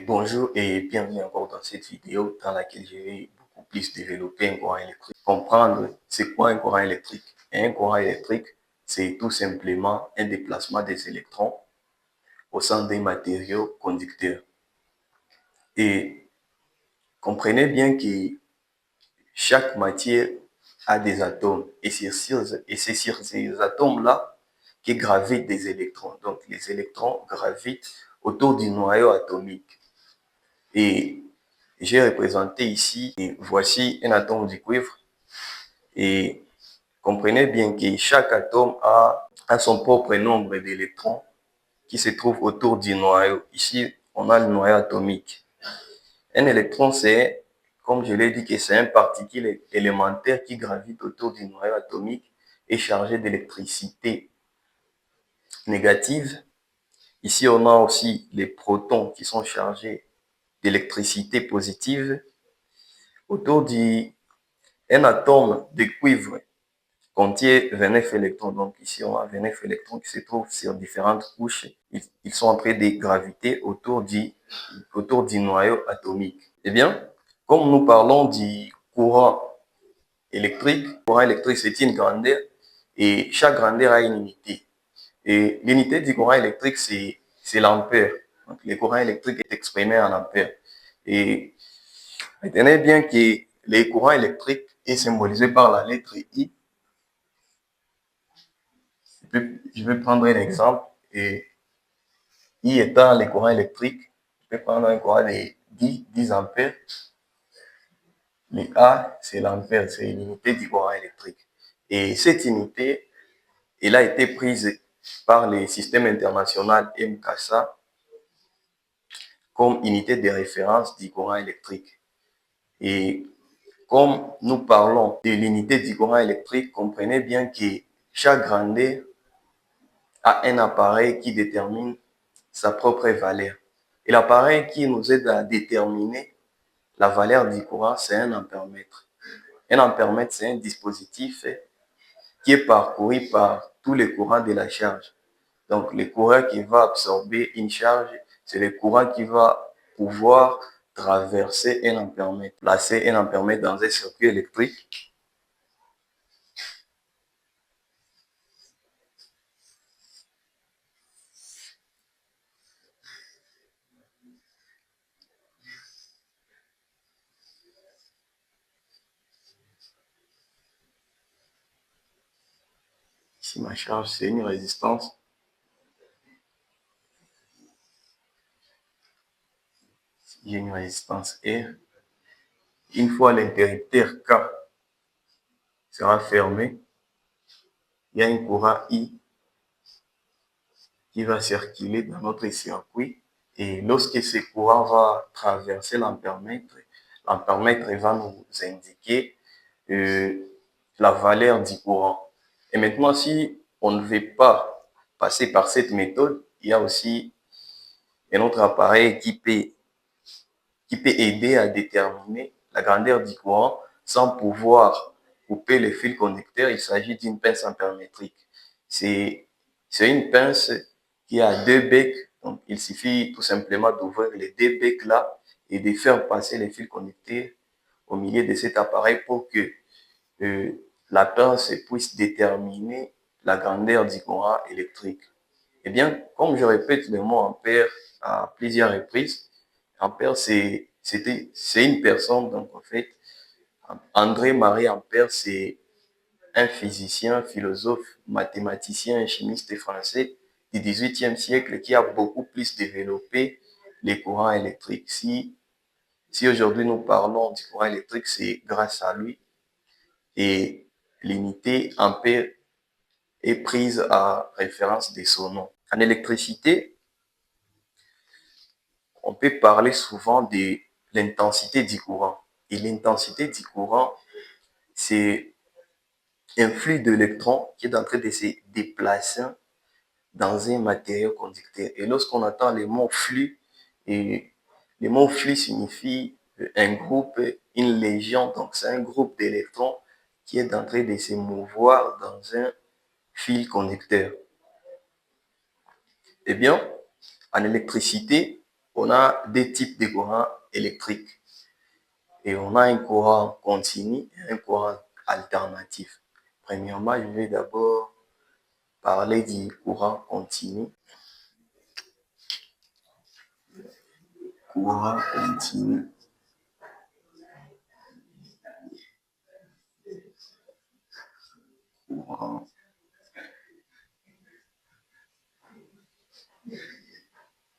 Bonjour et bienvenue encore dans cette vidéo dans laquelle je vais beaucoup plus développer un courant électrique. Comprendre c'est quoi un courant électrique. Et un courant électrique, c'est tout simplement un déplacement des électrons au sein des matériaux conducteurs. Et comprenez bien que chaque matière a des atomes et c'est sur ces atomes-là que gravitent des électrons. Donc les électrons gravitent autour du noyau atomique. Et j'ai représenté ici, et voici un atome du cuivre. Et comprenez bien que chaque atome a son propre nombre d'électrons qui se trouvent autour du noyau. Ici, on a le noyau atomique. Un électron, c'est, comme je l'ai dit, que c'est une particule élémentaire qui gravite autour du noyau atomique et chargé d'électricité négative. Ici, on a aussi les protons qui sont chargés d'électricité positive. Autour d'un atome de cuivre contient 29 électrons. Donc ici, on a 29 électrons qui se trouvent sur différentes couches. Ils sont en train de graviter autour du noyau atomique. Eh bien, comme nous parlons du courant électrique, c'est une grandeur et chaque grandeur a une unité. Et l'unité du courant électrique, c'est l'ampère. Donc, le courant électrique est exprimé en ampères. Et retenez bien que le courant électrique est symbolisé par la lettre I. Je vais prendre un exemple. Et I étant le courant électrique, je vais prendre un courant de 10 ampères. Le A, c'est l'ampère, c'est l'unité du courant électrique. Et cette unité, elle a été prise par le système international MKSA comme unité de référence du courant électrique. Et comme nous parlons de l'unité du courant électrique, comprenez bien que chaque grandeur a un appareil qui détermine sa propre valeur. Et l'appareil qui nous aide à déterminer la valeur du courant, c'est un ampèremètre. Un ampèremètre, c'est un dispositif qui est parcouru par tous les courants de la charge. Donc, le courant qui va absorber une charge, c'est le courant qui va pouvoir traverser un ampèremètre, placer un ampèremètre dans un circuit électrique. Ici, ma charge, c'est une résistance. J'ai une résistance R. Une fois l'interrupteur K sera fermé, il y a un courant I qui va circuler dans notre circuit. Et lorsque ce courant va traverser l'ampèremètre, l'ampèremètre va nous indiquer la valeur du courant. Et maintenant, si on ne veut pas passer par cette méthode, il y a aussi un autre appareil qui peut aider à déterminer la grandeur du courant sans pouvoir couper le fil conducteur. Il s'agit d'une pince ampérimétrique. C'est une pince qui a deux becs. Donc, il suffit tout simplement d'ouvrir les deux becs là et de faire passer les fils conducteurs au milieu de cet appareil pour que la pince puisse déterminer la grandeur du courant électrique. Eh bien, comme je répète le mot ampère à plusieurs reprises, ampère, c'est une personne, donc en fait, André-Marie Ampère, c'est un physicien, philosophe, mathématicien, chimiste français du XVIIIe siècle qui a beaucoup plus développé les courants électriques. Si aujourd'hui nous parlons du courant électrique, c'est grâce à lui. Et l'unité ampère est prise à référence de son nom. En électricité, on peut parler souvent de l'intensité du courant. Et l'intensité du courant, c'est un flux d'électrons qui est en train de se déplacer dans un matériau conducteur. Et lorsqu'on entend le mot flux, et le mot flux signifie un groupe, une légion, donc c'est un groupe d'électrons qui est en train de se mouvoir dans un fil conducteur. Eh bien, en électricité, On a deux types de courants électriques et on a un courant continu et un courant alternatif. Premièrement, je vais d'abord parler du courant continu. Courant continu.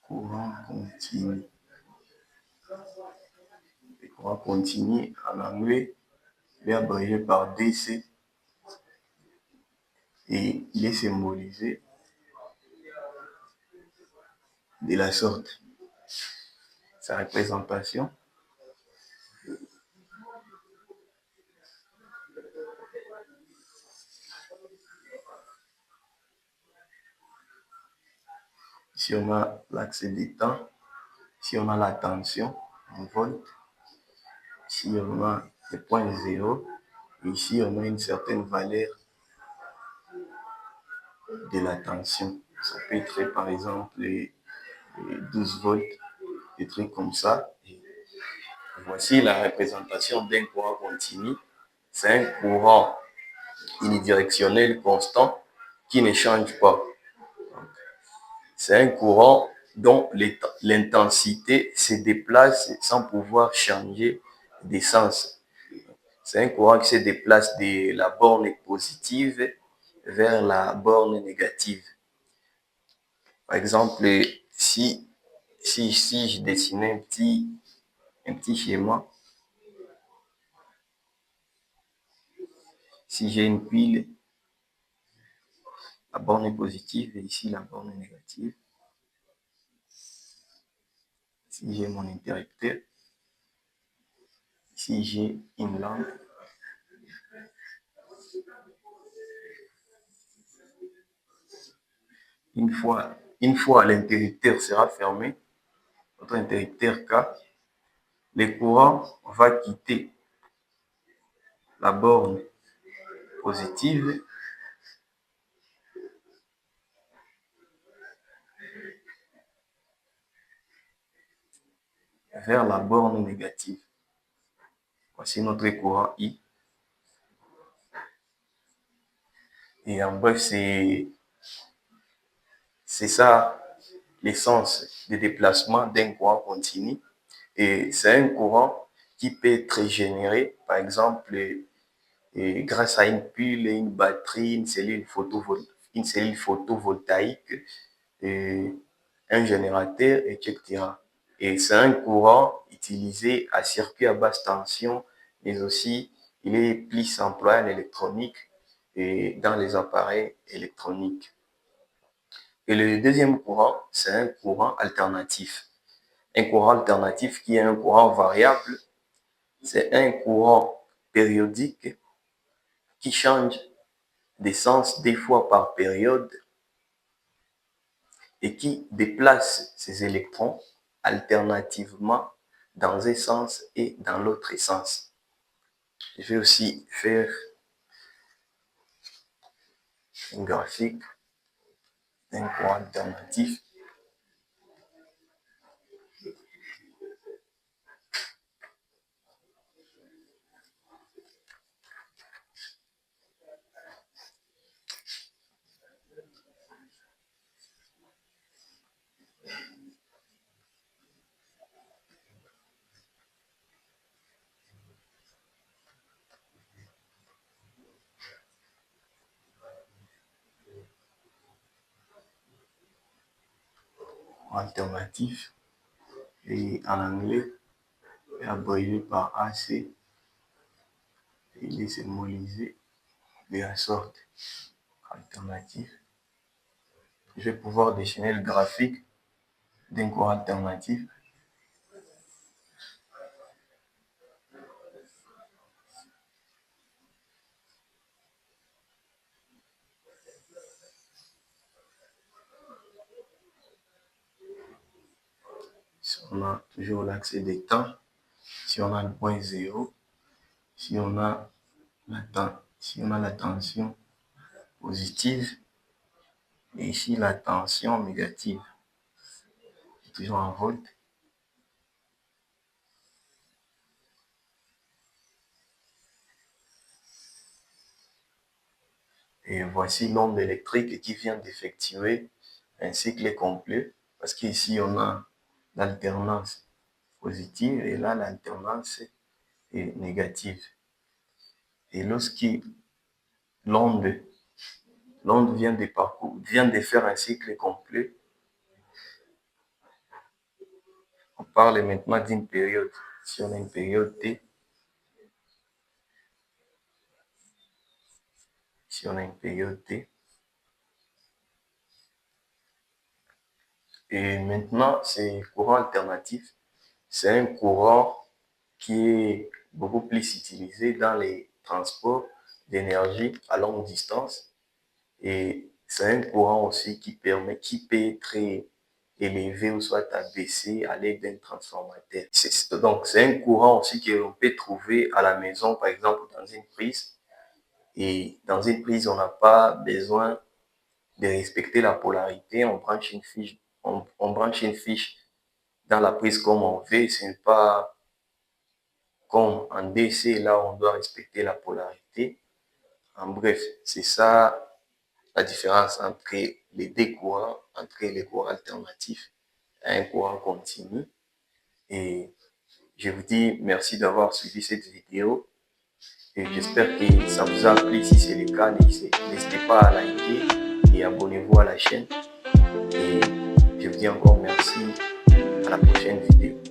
Courant continu. Le courant continu, en anglais, il est abrégé par DC et il est symbolisé de la sorte. Sa représentation. Ici, on a l'axe des temps. Ici, on a la tension en volts. Ici, on a le point zéro. Ici, on a une certaine valeur de la tension. Ça peut être, par exemple, 12 volts, des trucs comme ça. Et voici la représentation d'un courant continu. C'est un courant unidirectionnel constant qui ne change pas. C'est un courant dont l'intensité se déplace sans pouvoir changer d'essence. C'est un courant qui se déplace de la borne positive vers la borne négative. Par exemple, si je dessinais un petit schéma, si j'ai une pile, la borne est positive et ici la borne est négative. Si j'ai mon interrupteur, si j'ai une lampe, une fois l'interrupteur sera fermé, notre interrupteur K, le courant va quitter la borne positive vers la borne négative. Voici notre courant I. Et en bref, c'est ça l'essence de déplacement d'un courant continu. Et c'est un courant qui peut être généré, par exemple, grâce à une pile, une batterie, une cellule photovoltaïque, un générateur, etc. Et c'est un courant utilisé à circuit à basse tension, mais aussi il est plus employé en électronique et dans les appareils électroniques. Et le deuxième courant, c'est un courant alternatif. Un courant alternatif qui est un courant variable, c'est un courant périodique qui change d'essence 2 fois par période et qui déplace ses électrons alternativement dans un sens et dans l'autre sens. Je vais aussi faire un graphique d'un courant alternatif. Alternatif et en anglais est abrégé par AC. Il est symbolisé de la sorte alternatif. Je vais pouvoir dessiner le graphique d'un courant alternatif. Si on a toujours l'axe des temps, si on a le point zéro, si on a la tension positive et ici la tension négative, toujours en volts. Et voici l'onde électrique qui vient d'effectuer un cycle complet, parce qu'ici on a l'alternance positive et là l'alternance est négative. Et lorsque l'onde vient de faire un cycle complet, on parle maintenant d'une période. Si on a une période T, si on a une période T, et maintenant c'est courant alternatif, c'est un courant qui est beaucoup plus utilisé dans les transports d'énergie à longue distance. Et c'est un courant aussi qui peut être élevé ou soit abaissé à l'aide d'un transformateur. Donc, c'est un courant aussi que l'on peut trouver à la maison, par exemple, dans une prise. Et dans une prise, on n'a pas besoin de respecter la polarité. On branche une fiche, on branche une fiche dans la prise comme on veut. Ce n'est pas comme en DC, là, on doit respecter la polarité. En bref, c'est ça la différence entre les deux courants, entre les courants alternatifs et un courant continu. Et je vous dis merci d'avoir suivi cette vidéo. Et j'espère que ça vous a plu. Si c'est le cas, n'hésitez pas à liker et abonnez-vous à la chaîne. Et je vous dis encore merci. À la prochaine vidéo.